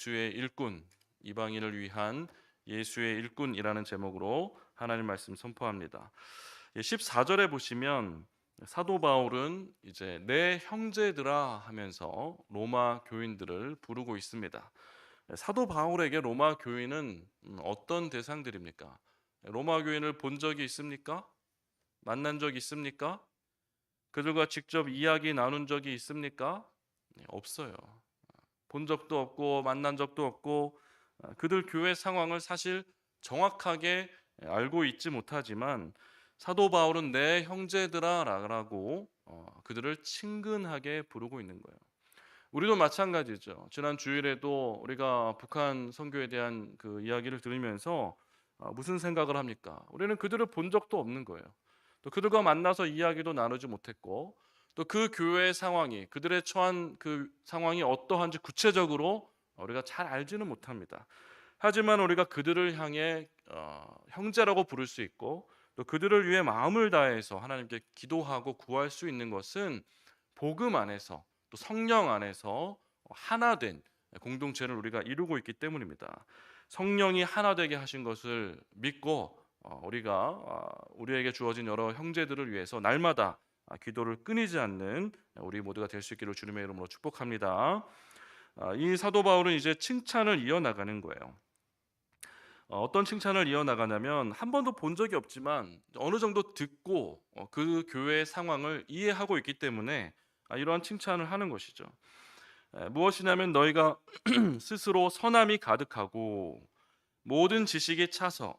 예수의 일꾼, 이방인을 위한 예수의 일꾼이라는 제목으로 하나님 말씀 선포합니다. 14절에 보시면 사도 바울은 이제 내 형제들아 하면서 로마 교인들을 부르고 있습니다. 사도 바울에게 로마 교인은 어떤 대상들입니까? 로마 교인을 본 적이 있습니까? 만난 적이 있습니까? 그들과 직접 이야기 나눈 적이 있습니까? 없어요. 본 적도 없고 만난 적도 없고 그들 교회 상황을 사실 정확하게 알고 있지 못하지만 사도 바울은 내 형제들아라고 그들을 친근하게 부르고 있는 거예요. 우리도 마찬가지죠. 지난 주일에도 우리가 북한 선교에 대한 그 이야기를 들으면서 무슨 생각을 합니까? 우리는 그들을 본 적도 없는 거예요. 또 그들과 만나서 이야기도 나누지 못했고 또 그 교회의 상황이 그들의 처한 그 상황이 어떠한지 구체적으로 우리가 잘 알지는 못합니다. 하지만 우리가 그들을 향해 형제라고 부를 수 있고 또 그들을 위해 마음을 다해서 하나님께 기도하고 구할 수 있는 것은 복음 안에서 또 성령 안에서 하나 된 공동체를 우리가 이루고 있기 때문입니다. 성령이 하나 되게 하신 것을 믿고 우리가 우리에게 주어진 여러 형제들을 위해서 날마다 기도를 끊이지 않는 우리 모두가 될 수 있기를 주님의 이름으로 축복합니다. 이 사도 바울은 이제 칭찬을 이어나가는 거예요. 어떤 칭찬을 이어나가냐면 한 번도 본 적이 없지만 어느 정도 듣고 그 교회의 상황을 이해하고 있기 때문에 이러한 칭찬을 하는 것이죠. 무엇이냐면 너희가 스스로 선함이 가득하고 모든 지식에 차서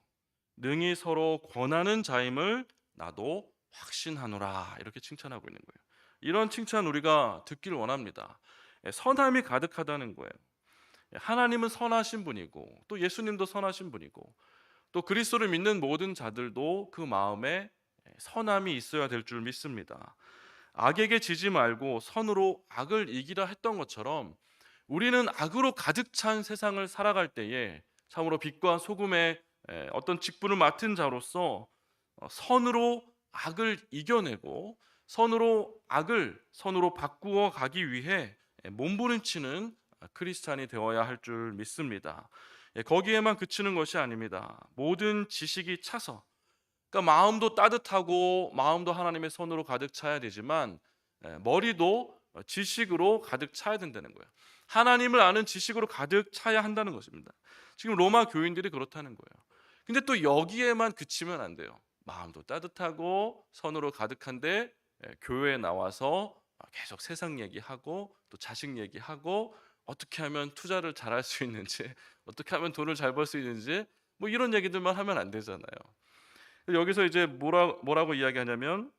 능히 서로 권하는 자임을 나도 확신하노라 이렇게 칭찬하고 있는 거예요. 이런 칭찬 우리가 듣기를 원합니다. 선함이 가득하다는 거예요. 하나님은 선하신 분이고 또 예수님도 선하신 분이고 또 그리스도를 믿는 모든 자들도 그 마음에 선함이 있어야 될 줄 믿습니다. 악에게 지지 말고 선으로 악을 이기라 했던 것처럼 우리는 악으로 가득 찬 세상을 살아갈 때에 참으로 빛과 소금의 어떤 직분을 맡은 자로서 선으로 악을 이겨내고 선으로 악을 선으로 바꾸어 가기 위해 몸부림치는 크리스찬이 되어야 할 줄 믿습니다. 거기에만 그치는 것이 아닙니다. 모든 지식이 차서 그러니까 마음도 따뜻하고 마음도 하나님의 선으로 가득 차야 되지만 머리도 지식으로 가득 차야 된다는 거예요. 하나님을 아는 지식으로 가득 차야 한다는 것입니다. 지금 로마 교인들이 그렇다는 거예요. 근데 또 여기에만 그치면 안 돼요. 마음도 따뜻하고 선으로 가득한데 교회에 나와서 계속 세상 얘기하고 또 자식 얘기하고 어떻게 하면 투자를 잘할 수 있는지 어떻게 하면 돈을 잘 벌 수 있는지 뭐 이런 얘기들만 하면 안 되잖아요. 여기서 이제 뭐라고 이야기하냐면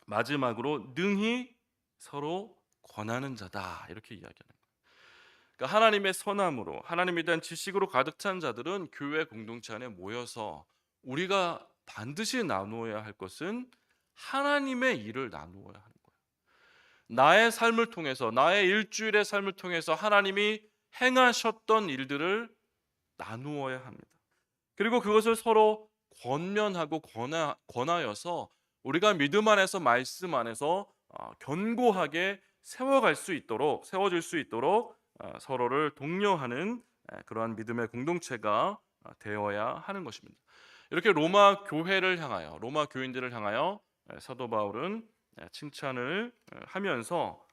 마지막으로 능히 서로 권하는 자다 이렇게 이야기하는 거예요. 그러니까 하나님의 선함으로 하나님에 대한 지식으로 가득 찬 자들은 교회 공동체 안에 모여서 우리가 반드시 나누어야 할 것은 하나님의 일을 나누어야 하는 거예요. 나의 삶을 통해서 나의 일주일의 삶을 통해서 하나님이 행하셨던 일들을 나누어야 합니다. 그리고 그것을 서로 권면하고 권하여서 우리가 믿음 안에서 말씀 안에서 견고하게 세워질 수 있도록 서로를 독려하는 그러한 믿음의 공동체가 되어야 하는 것입니다. 이렇게 로마 교회를 향하여 로마 교인들을 향하여 사도 바울은 칭찬을 하면서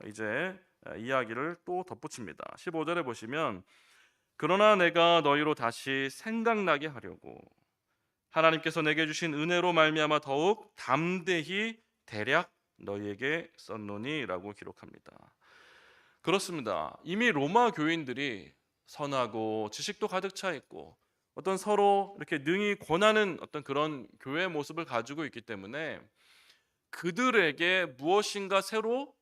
이제 이야기를 또 덧붙입니다. 15절에 보시면 그러나 내가 너희로 다시 생각나게 하려고 하나님께서 내게 주신 은혜로 말미암아 더욱 담대히 대략 너희에게 썼노니라고 기록합니다. 그렇습니다. 이미 로마 교인들이 선하고 지식도 가득 차 있고 어떤 서로 이렇게 능히 권하는 어떤 그런 교회 모습을 가지고 있기 때문에 그들에게 무엇인가 새로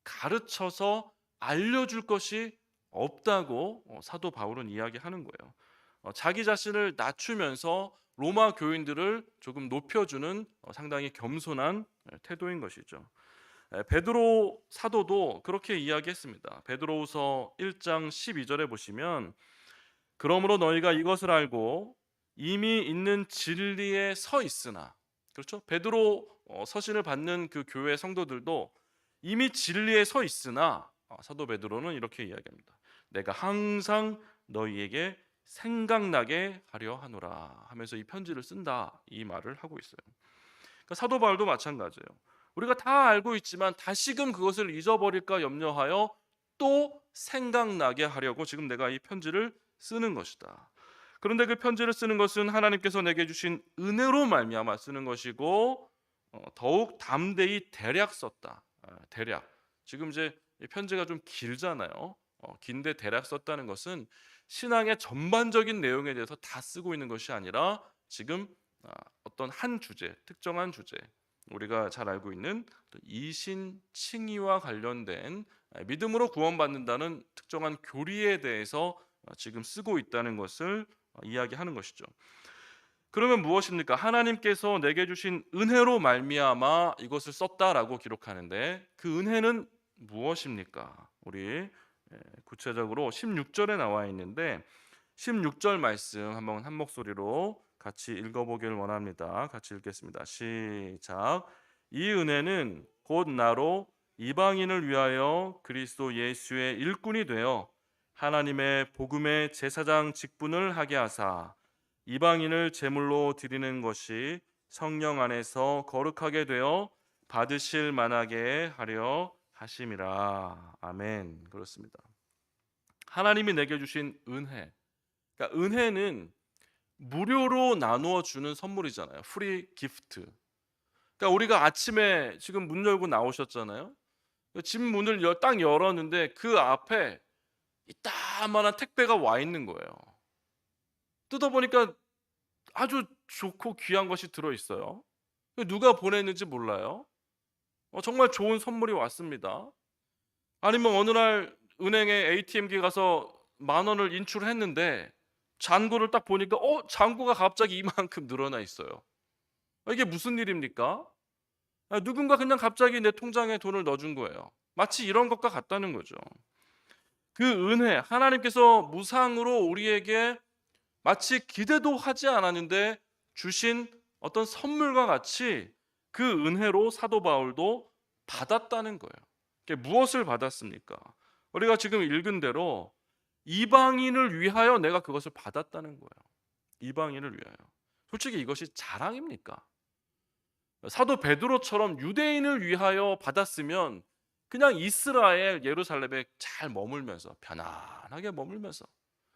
가르쳐서 알려줄 것이 없다고 사도 바울은 이야기하는 거예요. 자기 자신을 낮추면서 로마 교인들을 조금 높여주는 상당히 겸손한 태도인 것이죠. 베드로 사도도 그렇게 이야기했습니다. 베드로후서 1장 12절에 보시면 그러므로 너희가 이것을 알고 이미 있는 진리에 서 있으나 그렇죠? 베드로 서신을 받는 그 교회 성도들도 이미 진리에 서 있으나 사도 베드로는 이렇게 이야기합니다. 내가 항상 너희에게 생각나게 하려 하노라 하면서 이 편지를 쓴다, 이 말을 하고 있어요. 그러니까 사도 바울도 마찬가지예요. 우리가 다 알고 있지만 다시금 그것을 잊어버릴까 염려하여 또 생각나게 하려고 지금 내가 이 편지를 쓰는 것이다. 그런데 그 편지를 쓰는 것은 하나님께서 내게 주신 은혜로 말미암아 쓰는 것이고, 더욱 담대히 대략 썼다. 대략. 지금 이제 이 편지가 좀 길잖아요. 긴데 대략 썼다는 것은 신앙의 전반적인 내용에 대해서 다 쓰고 있는 것이 아니라 지금 어떤 한 주제, 특정한 주제, 우리가 잘 알고 있는 이신 칭의와 관련된 믿음으로 구원받는다는 특정한 교리에 대해서 지금 쓰고 있다는 것을 이야기하는 것이죠. 그러면 무엇입니까? 하나님께서 내게 주신 은혜로 말미암아 이것을 썼다라고 기록하는데, 그 은혜는 무엇입니까? 우리 구체적으로 16절에 나와 있는데 16절 말씀 한번 한 목소리로 같이 읽어보기를 원합니다. 같이 읽겠습니다. 시작. 이 은혜는 곧 나로 이방인을 위하여 그리스도 예수의 일꾼이 되어 하나님의 복음의 제사장 직분을 하게 하사 이방인을 제물로 드리는 것이 성령 안에서 거룩하게 되어 받으실 만하게 하려 하심이라. 아멘. 그렇습니다. 하나님이 내게 주신 은혜, 그러니까 은혜는 무료로 나누어 주는 선물이잖아요. 프리 기프트. 그러니까 우리가 아침에 지금 문 열고 나오셨잖아요. 집 문을 딱 열었는데 그 앞에 이따만한 택배가 와 있는 거예요. 뜯어보니까 아주 좋고 귀한 것이 들어있어요. 누가 보냈는지 몰라요. 정말 좋은 선물이 왔습니다. 아니면 어느 날 은행에 ATM기 가서 10,000원을 인출했는데 잔고를 딱 보니까 잔고가 갑자기 이만큼 늘어나 있어요. 이게 무슨 일입니까? 누군가 그냥 갑자기 내 통장에 돈을 넣어준 거예요. 마치 이런 것과 같다는 거죠. 그 은혜, 하나님께서 무상으로 우리에게 마치 기대도 하지 않았는데 주신 어떤 선물과 같이 그 은혜로 사도 바울도 받았다는 거예요. 무엇을 받았습니까? 우리가 지금 읽은 대로 이방인을 위하여 내가 그것을 받았다는 거예요. 이방인을 위하여. 솔직히 이것이 자랑입니까? 사도 베드로처럼 유대인을 위하여 받았으면 그냥 이스라엘 예루살렘에 잘 머물면서 편안하게 머물면서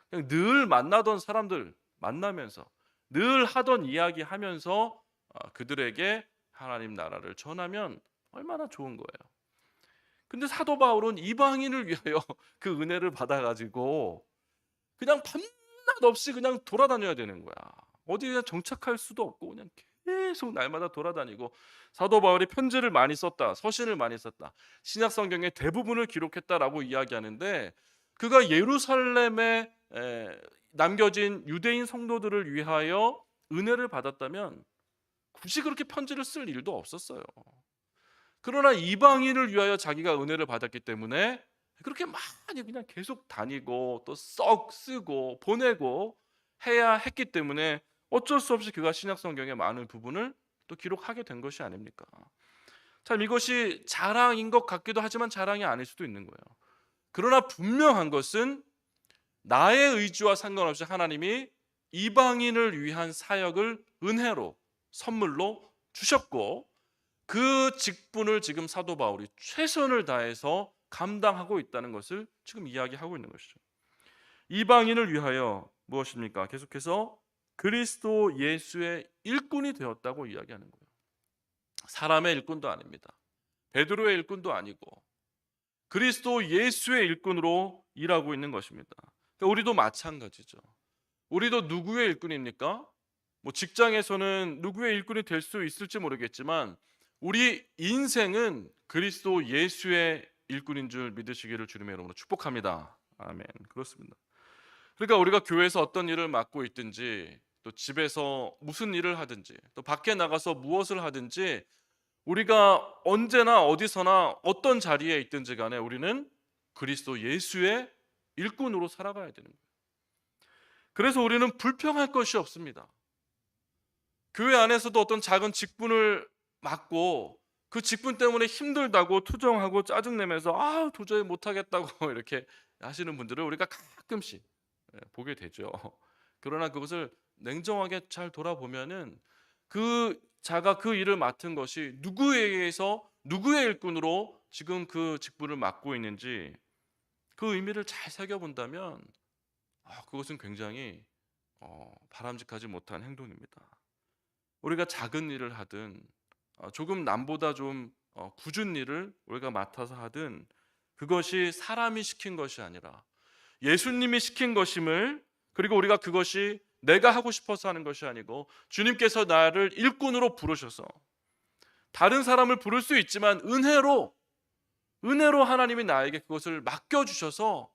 그냥 늘 만나던 사람들 만나면서 늘 하던 이야기 하면서 그들에게 하나님 나라를 전하면 얼마나 좋은 거예요. 근데 사도 바울은 이방인을 위하여 그 은혜를 받아가지고 그냥 밤낮 없이 그냥 돌아다녀야 되는 거야. 어디에 정착할 수도 없고 그냥 계속 날마다 돌아다니고, 사도 바울이 편지를 많이 썼다, 서신을 많이 썼다, 신약 성경의 대부분을 기록했다라고 이야기하는데, 그가 예루살렘에 남겨진 유대인 성도들을 위하여 은혜를 받았다면 굳이 그렇게 편지를 쓸 일도 없었어요. 그러나 이방인을 위하여 자기가 은혜를 받았기 때문에 그렇게 많이 그냥 계속 다니고 또 썩 쓰고 보내고 해야 했기 때문에 어쩔 수 없이 그가 신약 성경의 많은 부분을 또 기록하게 된 것이 아닙니까? 참 이것이 자랑인 것 같기도 하지만 자랑이 아닐 수도 있는 거예요. 그러나 분명한 것은 나의 의지와 상관없이 하나님이 이방인을 위한 사역을 은혜로 선물로 주셨고, 그 직분을 지금 사도 바울이 최선을 다해서 감당하고 있다는 것을 지금 이야기하고 있는 것이죠. 이방인을 위하여 무엇입니까? 계속해서 그리스도 예수의 일꾼이 되었다고 이야기하는 거예요. 사람의 일꾼도 아닙니다. 베드로의 일꾼도 아니고 그리스도 예수의 일꾼으로 일하고 있는 것입니다. 그러니까 우리도 마찬가지죠. 우리도 누구의 일꾼입니까? 직장에서는 누구의 일꾼이 될 수 있을지 모르겠지만 우리 인생은 그리스도 예수의 일꾼인 줄 믿으시기를 주님의 이름으로 축복합니다. 아멘. 그렇습니다. 그러니까 우리가 교회에서 어떤 일을 맡고 있든지, 또 집에서 무슨 일을 하든지, 또 밖에 나가서 무엇을 하든지, 우리가 언제나 어디서나 어떤 자리에 있든지 간에 우리는 그리스도 예수의 일꾼으로 살아가야 되는 거예요. 그래서 우리는 불평할 것이 없습니다. 교회 안에서도 어떤 작은 직분을 맡고 그 직분 때문에 힘들다고 투정하고 짜증내면서 도저히 못하겠다고 이렇게 하시는 분들을 우리가 가끔씩 보게 되죠. 그러나 그것을 냉정하게 잘 돌아보면은 그 자가 그 일을 맡은 것이 누구에 의해서 누구의 일꾼으로 지금 그 직분을 맡고 있는지 그 의미를 잘 새겨본다면 그것은 굉장히 바람직하지 못한 행동입니다. 우리가 작은 일을 하든 조금 남보다 좀 굳은 일을 우리가 맡아서 하든 그것이 사람이 시킨 것이 아니라 예수님이 시킨 것임을, 그리고 우리가 그것이 내가 하고 싶어서 하는 것이 아니고 주님께서 나를 일꾼으로 부르셔서, 다른 사람을 부를 수 있지만 은혜로 하나님이 나에게 그것을 맡겨주셔서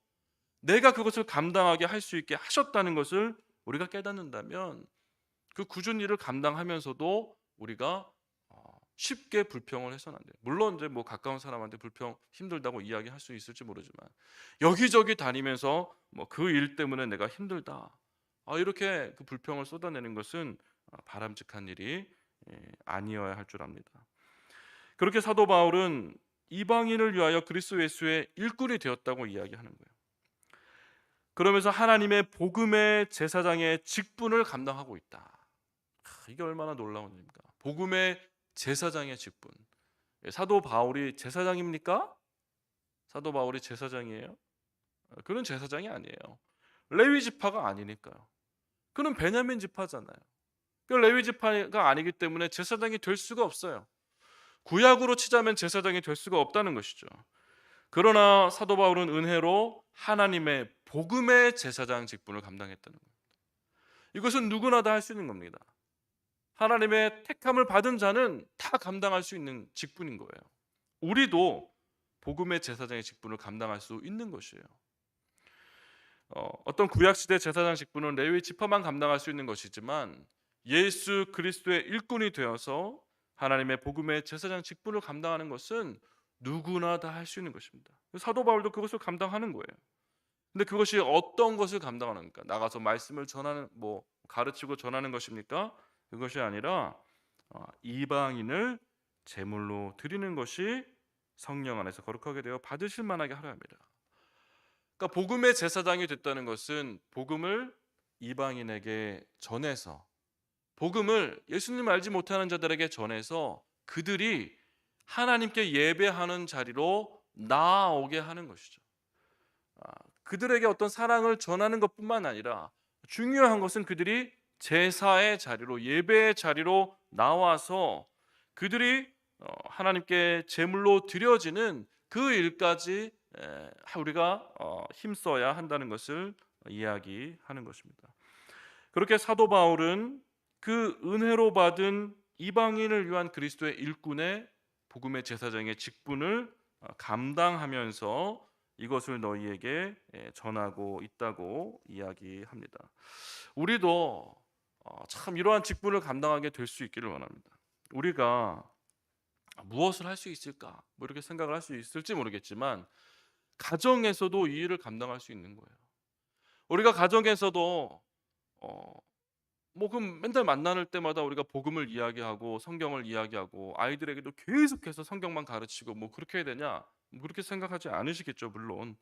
내가 그것을 감당하게 할 수 있게 하셨다는 것을 우리가 깨닫는다면 그 굳은 일을 감당하면서도 우리가 쉽게 불평을 해서는 안 돼요. 물론 이제 뭐 가까운 사람한테 불평 힘들다고 이야기할 수 있을지 모르지만 여기저기 다니면서 뭐 그 일 때문에 내가 힘들다, 이렇게 그 불평을 쏟아내는 것은 바람직한 일이 아니어야 할 줄 압니다. 그렇게 사도 바울은 이방인을 위하여 그리스도 예수의 일꾼이 되었다고 이야기하는 거예요. 그러면서 하나님의 복음의 제사장의 직분을 감당하고 있다. 이게 얼마나 놀라운 일입니까? 복음의 제사장의 직분. 사도 바울이 제사장입니까? 사도 바울이 제사장이에요? 그는 제사장이 아니에요. 레위 지파가 아니니까요. 그는 베냐민 지파잖아요. 그 레위 지파가 아니기 때문에 제사장이 될 수가 없어요. 구약으로 치자면 제사장이 될 수가 없다는 것이죠. 그러나 사도 바울은 은혜로 하나님의 복음의 제사장 직분을 감당했다는 겁니다. 이것은 누구나 다 할 수 있는 겁니다. 하나님의 택함을 받은 자는 다 감당할 수 있는 직분인 거예요. 우리도 복음의 제사장의 직분을 감당할 수 있는 것이에요. 어떤 구약시대 제사장 직분은 레위 지파만 감당할 수 있는 것이지만 예수 그리스도의 일꾼이 되어서 하나님의 복음의 제사장 직분을 감당하는 것은 누구나 다 할 수 있는 것입니다. 사도 바울도 그것을 감당하는 거예요. 근데 그것이 어떤 것을 감당하는가? 나가서 말씀을 전하는, 가르치고 전하는 것입니까? 그것이 아니라 이방인을 제물로 드리는 것이 성령 안에서 거룩하게 되어 받으실 만하게 하려 합니다. 그러니까 복음의 제사장이 됐다는 것은 복음을 이방인에게 전해서, 복음을 예수님 알지 못하는 자들에게 전해서 그들이 하나님께 예배하는 자리로 나아오게 하는 것이죠. 그들에게 어떤 사랑을 전하는 것뿐만 아니라 중요한 것은 그들이 제사의 자리로, 예배의 자리로 나와서 그들이 하나님께 제물로 드려지는 그 일까지 우리가 힘써야 한다는 것을 이야기하는 것입니다. 그렇게 사도 바울은 그 은혜로 받은 이방인을 위한 그리스도의 일꾼의 복음의 제사장의 직분을 감당하면서 이것을 너희에게 전하고 있다고 이야기합니다. 우리도 참 이러한 직분을 감당하게 될 수 있기를 원합니다. 우리가 무엇을 할 수 있을까? 이렇게 생각을 할 수 있을지 모르겠지만 가정에서도 이 일을 감당할 수 있는 거예요. 우리가 가정에서도 그럼 맨날 만날 때마다 우리가 복음을 이야기하고 성경을 이야기하고 아이들에게도 계속해서 성경만 가르치고 그렇게 해야 되냐? 그렇게 생각하지 않으시겠죠, 물론.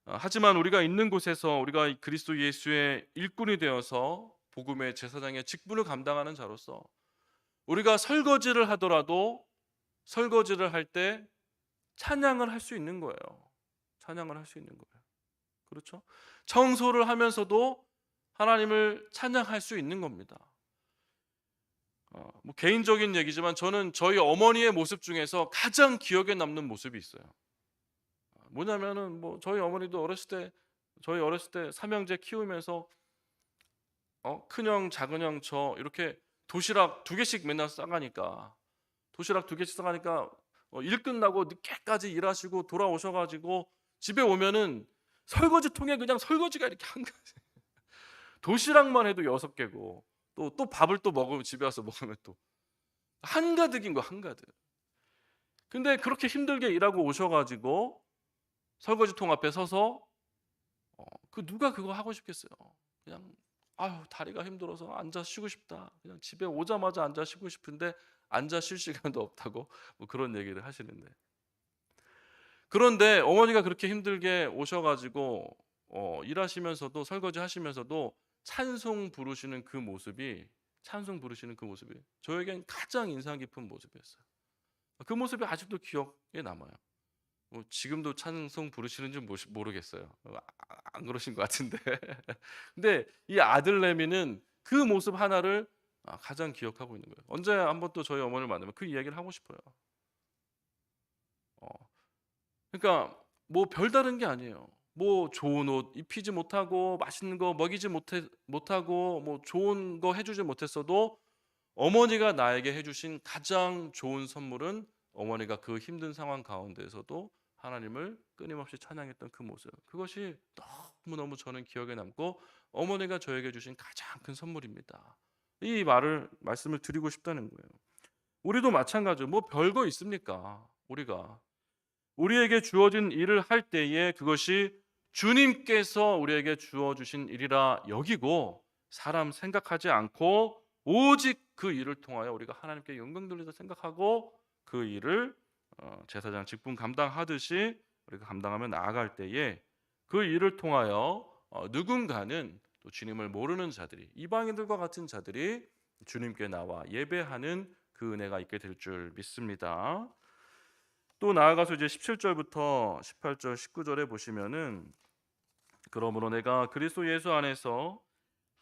하지만 우리가 있는 곳에서 우리가 그리스도 예수의 일꾼이 되어서 복음의 제사장의 직분을 감당하는 자로서 우리가 설거지를 하더라도 설거지를 할 때 찬양을 할 수 있는 거예요. 찬양을 할 수 있는 거예요. 그렇죠? 청소를 하면서도 하나님을 찬양할 수 있는 겁니다. 개인적인 얘기지만 저는 저희 어머니의 모습 중에서 가장 기억에 남는 모습이 있어요. 뭐냐면은 저희 어머니도 저희 어렸을 때 삼형제 키우면서 큰형 작은형 저 이렇게 도시락 2개씩 맨날 싸가니까 일 끝나고 늦게까지 일하시고 돌아오셔가지고 집에 오면은 설거지통에 그냥 설거지가 이렇게 한가지. 도시락만 해도 6개고 또 밥을 또 먹으면 집에 와서 먹으면 또 한가득인 거 한가득. 근데 그렇게 힘들게 일하고 오셔가지고 설거지통 앞에 서서 누가 그거 하고 싶겠어요. 그냥 다리가 힘들어서 앉아 쉬고 싶다. 그냥 집에 오자마자 앉아 쉬고 싶은데 앉아 쉴 시간도 없다고 그런 얘기를 하시는데, 그런데 어머니가 그렇게 힘들게 오셔가지고 일하시면서도 설거지 하시면서도 찬송 부르시는 그 모습이 저에겐 가장 인상 깊은 모습이었어요. 그 모습이 아직도 기억에 남아요. 지금도 찬송 부르시는지 모르겠어요. 안 그러신 것 같은데. 근데 이 아들 레미는 그 모습 하나를 가장 기억하고 있는 거예요. 언제 한번 또 저희 어머니를 만나면 그 이야기를 하고 싶어요. 어, 그러니까 뭐 별다른 게 아니에요. 뭐 좋은 옷 입히지 못하고 맛있는 거 먹이지 못하고 뭐 좋은 거 해주지 못했어도 어머니가 나에게 해주신 가장 좋은 선물은 어머니가 그 힘든 상황 가운데에서도 하나님을 끊임없이 찬양했던 그 모습. 그것이 너무너무 저는 기억에 남고 어머니가 저에게 주신 가장 큰 선물입니다. 이 말씀을 드리고 싶다는 거예요. 우리도 마찬가지로 뭐 별거 있습니까? 우리에게 주어진 일을 할 때에 그것이 주님께서 우리에게 주어 주신 일이라 여기고 사람 생각하지 않고 오직 그 일을 통하여 우리가 하나님께 영광 돌리다 생각하고 그 일을 제사장 직분 감당하듯이 우리가 감당하며 나아갈 때에 그 일을 통하여 누군가는 또 주님을 모르는 자들이 이방인들과 같은 자들이 주님께 나와 예배하는 그 은혜가 있게 될 줄 믿습니다. 또 나아가서 이제 17절부터 18절 19절에 보시면은 그러므로 내가 그리스도 예수 안에서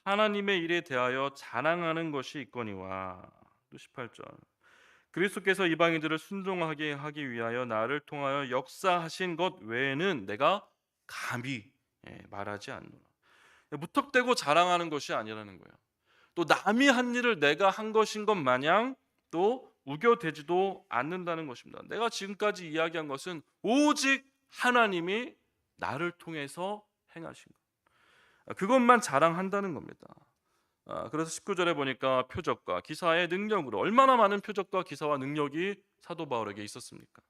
하나님의 일에 대하여 자랑하는 것이 있거니와 또 18절 그리스도께서 이방인들을 순종하게 하기 위하여 나를 통하여 역사하신 것 외에는 내가 감히 말하지 않노라. 무턱대고 자랑하는 것이 아니라는 거예요. 또 남이 한 일을 내가 한 것인 것 마냥 또 우겨대지도 않는다는 것입니다. 내가 지금까지 이야기한 것은 오직 하나님이 나를 통해서 행하신 것, 그것만 자랑한다는 겁니다. 그래서 19절에 보니까 표적과 기사의 능력으로 얼마나 많은 표적과 기사와 능력이 사도 바울에게 있었습니까?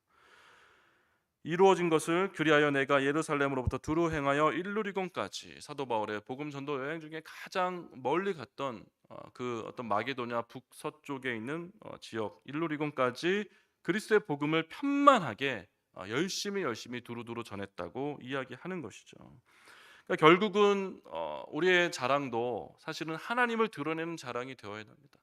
이루어진 것을 그리하여 내가 예루살렘으로부터 두루 행하여 일루리곤까지 사도 바울의 복음 전도 여행 중에 가장 멀리 갔던 그 어떤 마게도냐 북서쪽에 있는 지역 일루리곤까지 그리스도의 복음을 편만하게 열심히 두루두루 전했다고 이야기하는 것이죠. 그러니까 결국은 우리의 자랑도 사실은 하나님을 드러내는 자랑이 되어야 합니다.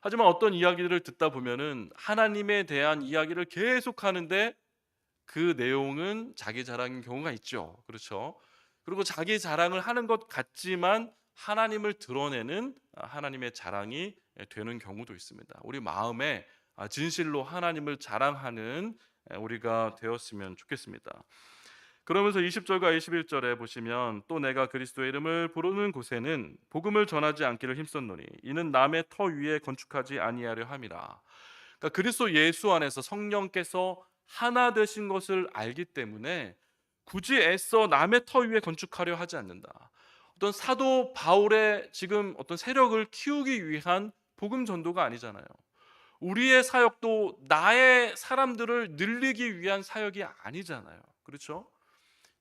하지만 어떤 이야기들을 듣다 보면은 하나님에 대한 이야기를 계속 하는데 그 내용은 자기 자랑인 경우가 있죠. 그렇죠? 그리고 자기 자랑을 하는 것 같지만 하나님을 드러내는 하나님의 자랑이 되는 경우도 있습니다. 우리 마음에 진실로 하나님을 자랑하는 우리가 되었으면 좋겠습니다. 그러면서 20절과 21절에 보시면 또 내가 그리스도의 이름을 부르는 곳에는 복음을 전하지 않기를 힘썼노니 이는 남의 터 위에 건축하지 아니하려 함이라. 그러니까 그리스도 예수 안에서 성령께서 하나 되신 것을 알기 때문에 굳이 애써 남의 터 위에 건축하려 하지 않는다. 어떤 사도 바울의 지금 어떤 세력을 키우기 위한 복음 전도가 아니잖아요. 우리의 사역도 나의 사람들을 늘리기 위한 사역이 아니잖아요. 그렇죠?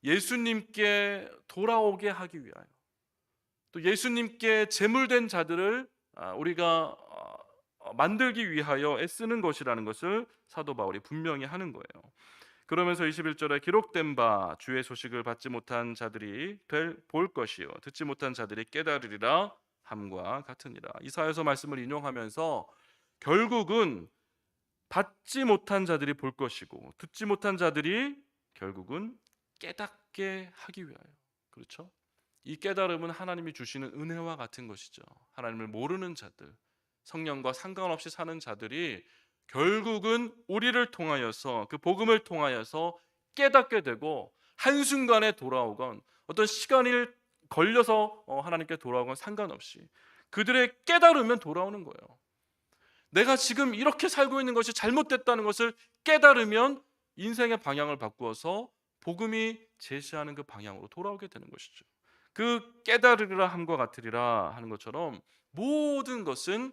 예수님께 돌아오게 하기 위하여 또 예수님께 제물된 자들을 우리가 만들기 위하여 애쓰는 것이라는 것을 사도 바울이 분명히 하는 거예요. 그러면서 21절에 기록된 바 주의 소식을 받지 못한 자들이 볼 것이요 듣지 못한 자들이 깨달으리라 함과 같으니라. 이사야서 말씀을 인용하면서 결국은 받지 못한 자들이 볼 것이고 듣지 못한 자들이 결국은 깨닫게 하기 위하여. 그렇죠? 이 깨달음은 하나님이 주시는 은혜와 같은 것이죠. 하나님을 모르는 자들, 성령과 상관없이 사는 자들이 결국은 우리를 통하여서 그 복음을 통하여서 깨닫게 되고 한순간에 돌아오건 어떤 시간이 걸려서 하나님께 돌아오건 상관없이 그들의 깨달으면 돌아오는 거예요. 내가 지금 이렇게 살고 있는 것이 잘못됐다는 것을 깨달으면 인생의 방향을 바꾸어서 복음이 제시하는 그 방향으로 돌아오게 되는 것이죠. 그 깨달으리라 함과 같으리라 하는 것처럼 모든 것은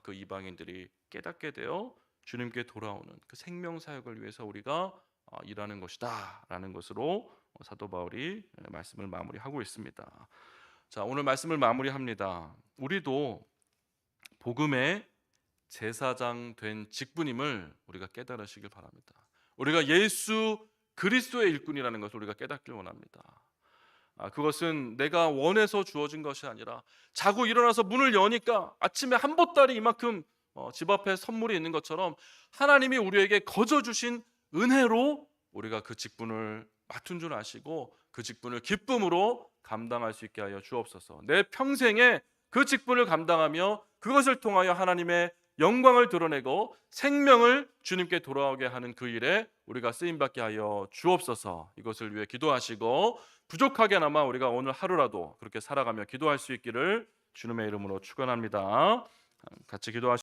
그 이방인들이 깨닫게 되어 주님께 돌아오는 그 생명 사역을 위해서 우리가 일하는 것이다 라는 것으로 사도 바울이 말씀을 마무리하고 있습니다. 자, 오늘 말씀을 마무리합니다. 우리도 복음의 제사장 된 직분임을 우리가 깨달으시길 바랍니다. 우리가 예수 그리스도의 일꾼이라는 것을 우리가 깨닫길 원합니다. 그것은 내가 원해서 주어진 것이 아니라 자고 일어나서 문을 여니까 아침에 한 보따리 이만큼 집 앞에 선물이 있는 것처럼 하나님이 우리에게 거저 주신 은혜로 우리가 그 직분을 맡은 줄 아시고 그 직분을 기쁨으로 감당할 수 있게 하여 주옵소서. 내 평생에 그 직분을 감당하며 그것을 통하여 하나님의 영광을 드러내고 생명을 주님께 돌아오게 하는 그 일에 우리가 쓰임받게 하여 주옵소서. 이것을 위해 기도하시고 부족하게나마 우리가 오늘 하루라도 그렇게 살아가며 기도할 수 있기를 주님의 이름으로 축원합니다. 같이 기도하시겠습니다.